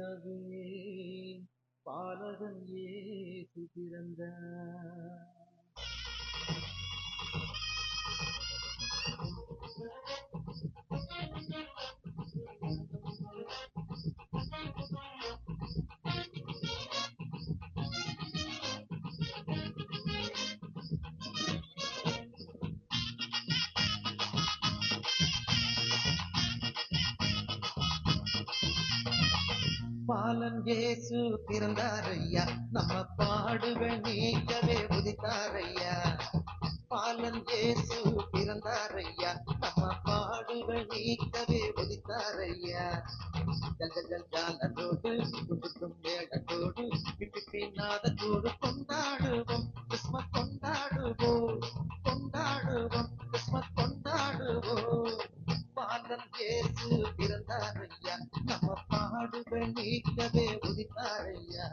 பிறந்திடவே பாலகன் இயேசு பிறந்தார். பாலன் இயேசு பிறந்தாரையா, நம்ம பாடுகள் நீக்கவே உதித்தாரையா. பாலன் இயேசு பிறந்தாரையா, நம்ம பாடுகள் நீக்கவே உதித்தாரையா. ஜல்ஜல் ஜாலத்தோடு குடுக்கும் மேளத்தோடு பின்னாதத்தோடு கொண்டாடுவோம், கிறிஸ்மஸ் கொண்டாடுவோம், கொண்டாடுவோம், கிறிஸ்மஸ் கொண்டாடுவோம். பாலன் இயேசு பிறந்தாரையா, நம்ம பாடுகள் நீக்கவே உதித்தாரையா.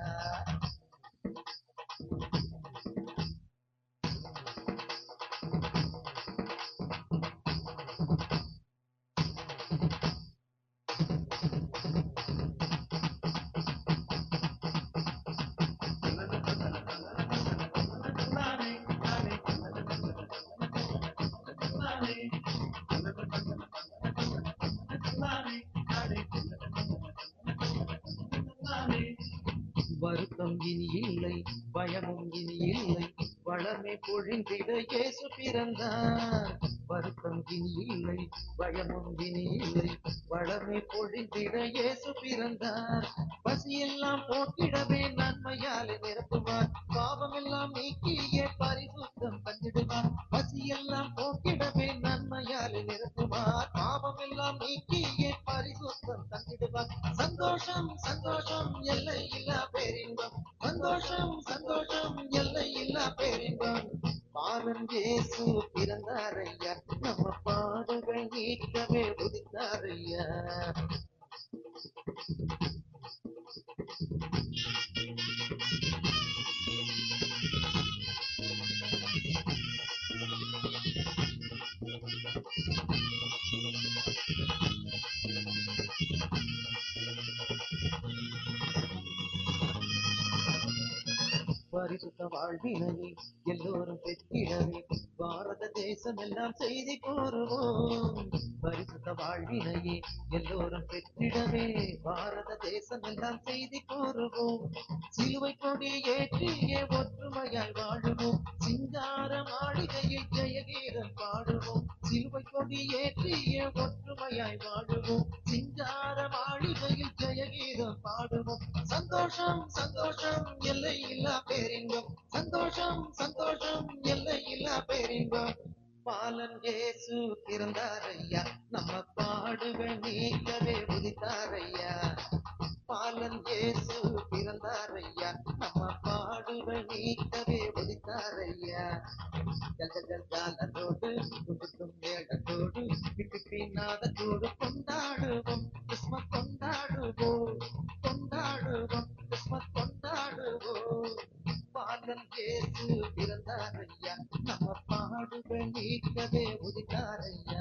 வருத்தம் இனி இல்லை, பயமும் இனி இல்லை, வளமே பொழிந்திட இயேசு பிறந்தார். வருத்தம் இனி இல்லை, பயமும் இனி இல்லை, வளமே பொழிந்திட இயேசு பிறந்தார். பசியெல்லாம் போக்கிடவே நன்மையாலே நிரப்புவார், பாவமெல்லாம் நீக்கியே பரிசுத்தம் தந்திடுவார். பசியெல்லாம் போக்கிடவே நன்மையாலே நிரப்புவார், பாவமெல்லாம் நீக்கியே பரிசுத்தம் தந்திடுவார். சந்தோஷம் சந்தோஷம் எல்லை இல்லா பேரின்பம், சந்தோஷம் சந்தோஷம் எல்லை இல்லா பேரின்பம். பாலன் இயேசு பிறந்தாரையா, நம்ம பாடுகள் நீக்கவே உதித்தாரையா. பரிசுத்த வாழ்வினையை எல்லோரும் பெற்றிடவே பாரத தேசம் எல்லாம் செய்தி கூறுவோம். பரிசுத்த வாழ்வினையை எல்லோரும் பெற்றிடவே பாரத தேசம் எல்லாம் செய்தி கூறுவோம். சிலுவை கொடி ஏற்றியே ஒற்றுமையாய் வாழுவோம், சிங்கார மாளிகையை ஜெயகீதம் பாடுவோம். சிலுவை கொடி ஏற்றியே ஒற்றுமையாய் வாழுவோம், சிங்கார மாளிகையில் ஜெயகீதம் பாடுவோம். சந்தோஷம் சந்தோஷம் எல்லை இல்லா பேரின்பம், சந்தோஷம் சந்தோஷம் எல்லை இல்லா பேரின்பம். பாலன் இயேசு பிறந்தாரையா, நம்ம பாடுகள் நீக்கவே உதித்தாரையா. பாலன் இயேசு பிறந்தாரையா, நம்ம பாடுகள் நீக்கவே உதித்தாரையா. ஜல்ஜல் ஜாலத்தோடு குடுக்கும் மேளத்தோடு பின்னாதத்தோடு கொண்டாடுவோம், கிறிஸ்மஸ் கொண்டாடுவோம், கொண்டாடுவோம், கிறிஸ்மஸ் கொண்டாடுவோம். பாலன் இயேசு பிறந்தாரையா, நம்ம பாடுகள் நீக்கவே உதித்தாரையா.